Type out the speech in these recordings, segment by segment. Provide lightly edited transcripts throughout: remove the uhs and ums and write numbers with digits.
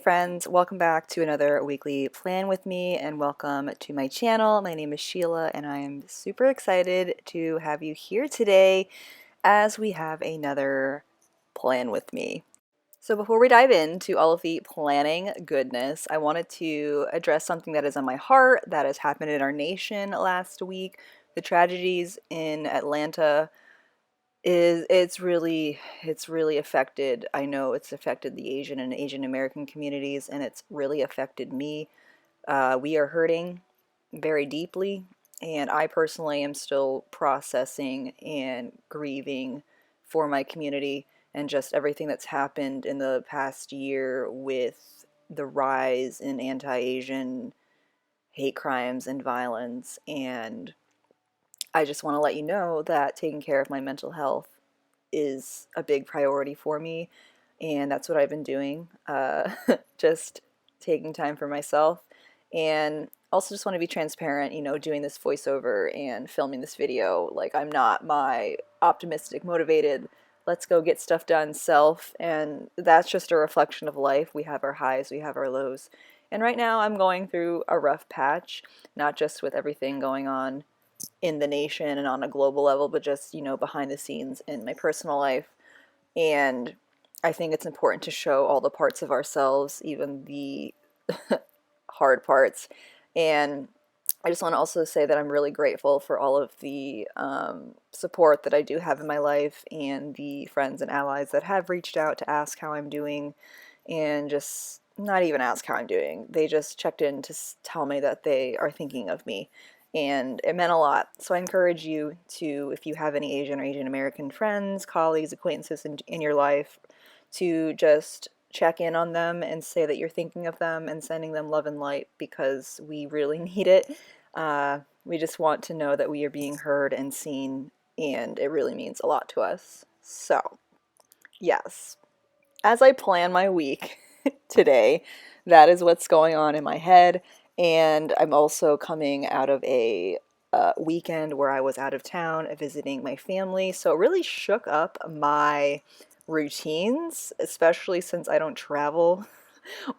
friends, welcome back to another weekly plan with me and welcome to my channel. My name is Sheila and I am super excited to have you here today as we have another plan with me. So before we dive into all of the planning goodness, I wanted to address something that is on my heart that has happened in our nation last week. The tragedies in Atlanta it's really affected. I know it's affected the Asian and Asian American communities, and it's really affected me. We are hurting very deeply, and I personally am still processing and grieving for my community and just everything that's happened in the past year with the rise in anti-Asian hate crimes and violence. And I just want to let you know that taking care of my mental health is a big priority for me, and that's what I've been doing. Just taking time for myself, and also just want to be transparent, doing this voiceover and filming this video. Like, I'm not my optimistic, motivated, let's go get stuff done self, and that's just a reflection of life. We have our highs, we have our lows. And right now I'm going through a rough patch, not just with everything going on in the nation and on a global level, but just, behind the scenes in my personal life. And I think it's important to show all the parts of ourselves, even the hard parts. And I just want to also say that I'm really grateful for all of the support that I do have in my life and the friends and allies that have reached out to ask how I'm doing, and just not even ask how I'm doing. They just checked in to tell me that they are thinking of me. And it meant a lot. So I encourage you to, if you have any Asian or Asian American friends, colleagues, acquaintances in your life, to just check in on them and say that you're thinking of them and sending them love and light, because we really need it. We just want to know that we are being heard and seen, and it really means a lot to us. So, yes, as I plan my week today, that is what's going on in my head. And I'm also coming out of a weekend where I was out of town visiting my family. So it really shook up my routines, especially since I don't travel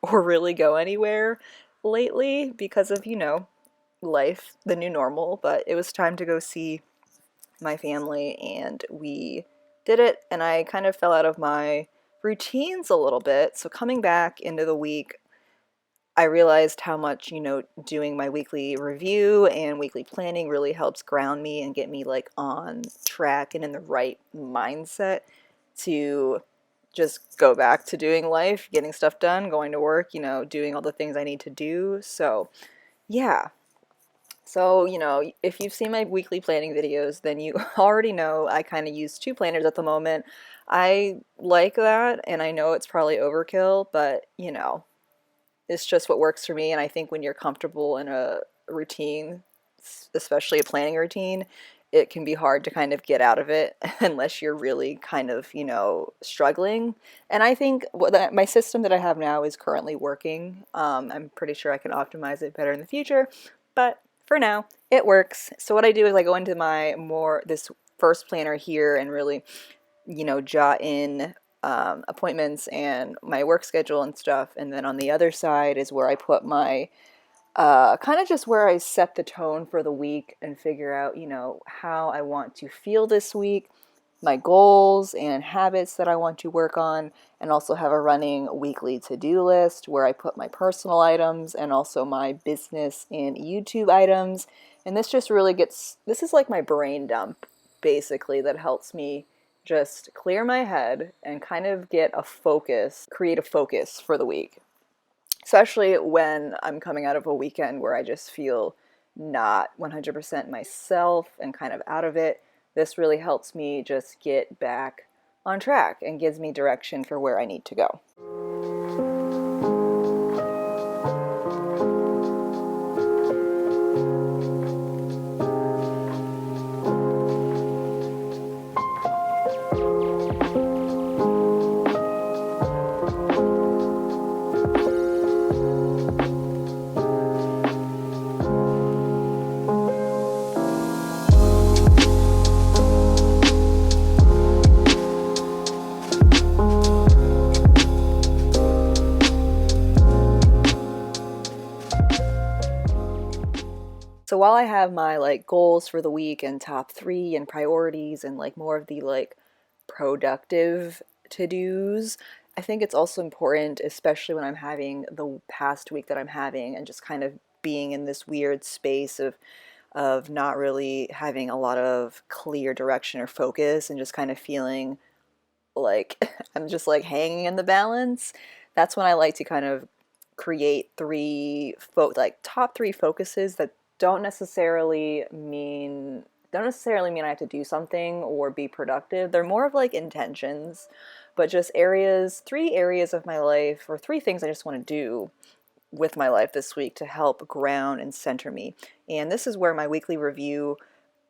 or really go anywhere lately because of, life, the new normal. But it was time to go see my family, and we did it. And I kind of fell out of my routines a little bit. So coming back into the week, I realized how much, doing my weekly review and weekly planning really helps ground me and get me like on track and in the right mindset to just go back to doing life, getting stuff done, going to work, doing all the things I need to do. So, yeah. So, if you've seen my weekly planning videos, then you already know I kind of use two planners at the moment. I like that, and I know it's probably overkill, but, it's just what works for me. And I think when you're comfortable in a routine, especially a planning routine, it can be hard to kind of get out of it unless you're really kind of, struggling. And I think my system that I have now is currently working. I'm pretty sure I can optimize it better in the future, but for now, it works. So what I do is I go into this first planner here and really, jot in appointments and my work schedule and stuff. And then on the other side is where I put my kind of just where I set the tone for the week and figure out, how I want to feel this week, my goals and habits that I want to work on, and also have a running weekly to-do list where I put my personal items and also my business and YouTube items. And this is like my brain dump, basically, that helps me just clear my head and kind of create a focus for the week. Especially when I'm coming out of a weekend where I just feel not 100% myself and kind of out of it. This really helps me just get back on track and gives me direction for where I need to go. So while I have my like goals for the week and top three and priorities and like more of the like productive to-dos, I think it's also important, especially when I'm having the past week that I'm having and just kind of being in this weird space of not really having a lot of clear direction or focus and just kind of feeling like I'm just like hanging in the balance. That's when I like to kind of create like top three focuses that don't necessarily mean I have to do something or be productive. They're more of like intentions, but just three areas of my life or three things I just want to do with my life this week to help ground and center me. And this is where my weekly review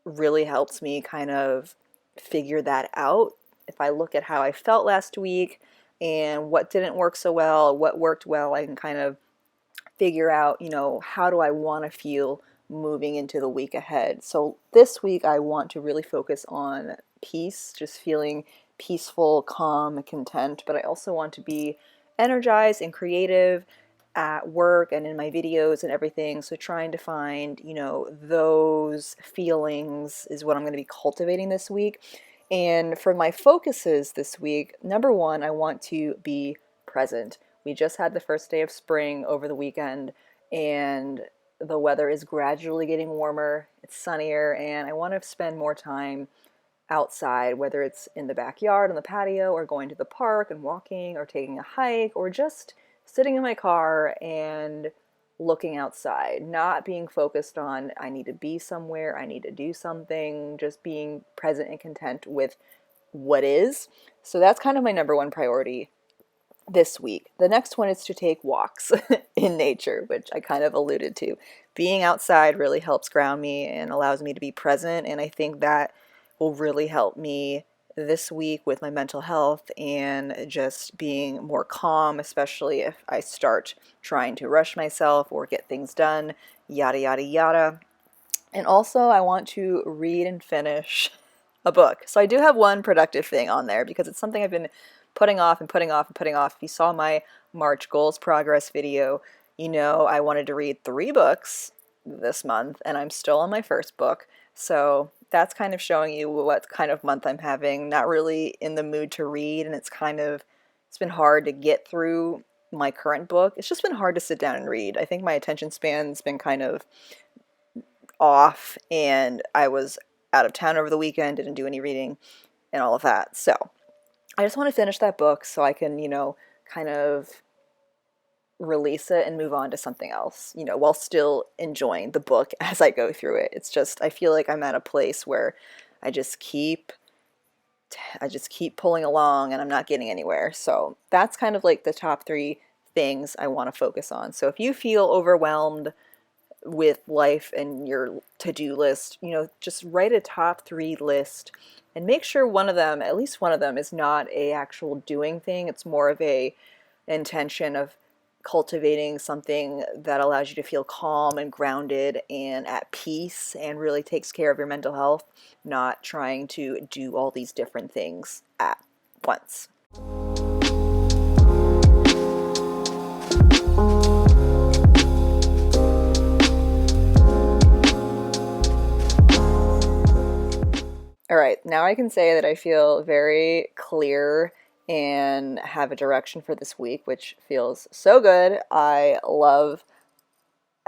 really helps me kind of figure that out. If I look at how I felt last week and what didn't work so well, what worked well, I can kind of figure out, how do I want to feel moving into the week ahead. So this week I want to really focus on peace, just feeling peaceful, calm, and content, but I also want to be energized and creative at work and in my videos and everything. So trying to find, those feelings is what I'm going to be cultivating this week. And for my focuses this week, number one, I want to be present. We just had the first day of spring over the weekend, and the weather is gradually getting warmer. It's sunnier, and I want to spend more time outside, whether it's in the backyard on the patio or going to the park and walking or taking a hike or just sitting in my car and looking outside, not being focused on I need to be somewhere, I need to do something, just being present and content with what is. So that's kind of my number one priority this week. The next one is to take walks in nature, which I kind of alluded to. Being outside really helps ground me and allows me to be present, and I think that will really help me this week with my mental health and just being more calm, especially if I start trying to rush myself or get things done, yada, yada, yada. And also, I want to read and finish a book. So I do have one productive thing on there because it's something I've been putting off and putting off and putting off. If you saw my March goals progress video, I wanted to read 3 books this month, and I'm still on my first book. So that's kind of showing you what kind of month I'm having. Not really in the mood to read, and it's been hard to get through my current book. It's just been hard to sit down and read. I think my attention span's been kind of off, and I was out of town over the weekend, didn't do any reading and all of that. So I just want to finish that book so I can, kind of release it and move on to something else, while still enjoying the book as I go through it. It's just, I feel like I'm at a place where I just keep pulling along and I'm not getting anywhere. So that's kind of like the top three things I want to focus on. So if you feel overwhelmed with life and your to-do list, just write a top three list and make sure at least one of them is not a actual doing thing. It's more of a intention of cultivating something that allows you to feel calm and grounded and at peace and really takes care of your mental health, not trying to do all these different things at once. All right, now I can say that I feel very clear and have a direction for this week, which feels so good. I love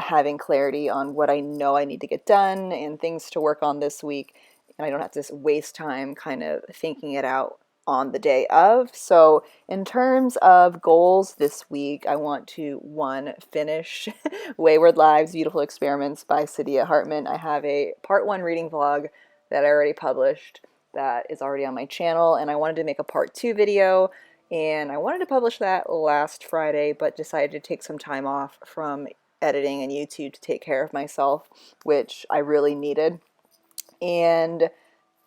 having clarity on what I know I need to get done and things to work on this week, and I don't have to just waste time kind of thinking it out on the day of. So in terms of goals this week, I want to, one, finish Wayward Lives, Beautiful Experiments by Saidiya Hartman. I have a part 1 reading vlog that I already published that is already on my channel, and I wanted to make a part 2 video, and I wanted to publish that last Friday, but decided to take some time off from editing and YouTube to take care of myself, which I really needed. And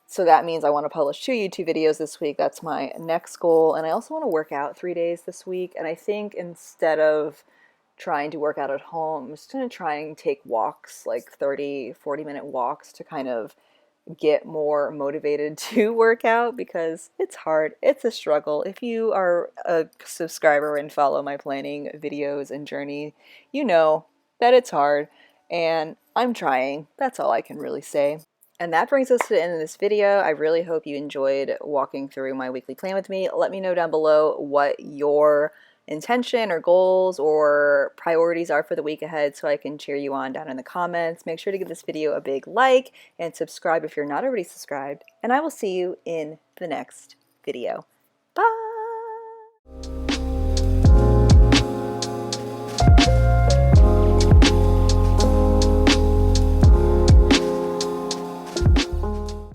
so that means I want to publish 2 YouTube videos this week. That's my next goal. And I also want to work out 3 days this week. And I think instead of trying to work out at home, I'm just going to try and take walks, like 30, 40-minute walks to kind of get more motivated to work out because it's hard. It's a struggle. If you are a subscriber and follow my planning videos and journey, you know that it's hard. and I'm trying. That's all I can really say. And that brings us to the end of this video. I really hope you enjoyed walking through my weekly plan with me. Let me know down below what your intention or goals or priorities are for the week ahead so I can cheer you on down in the comments. Make sure to give this video a big like and subscribe if you're not already subscribed. And I will see you in the next video.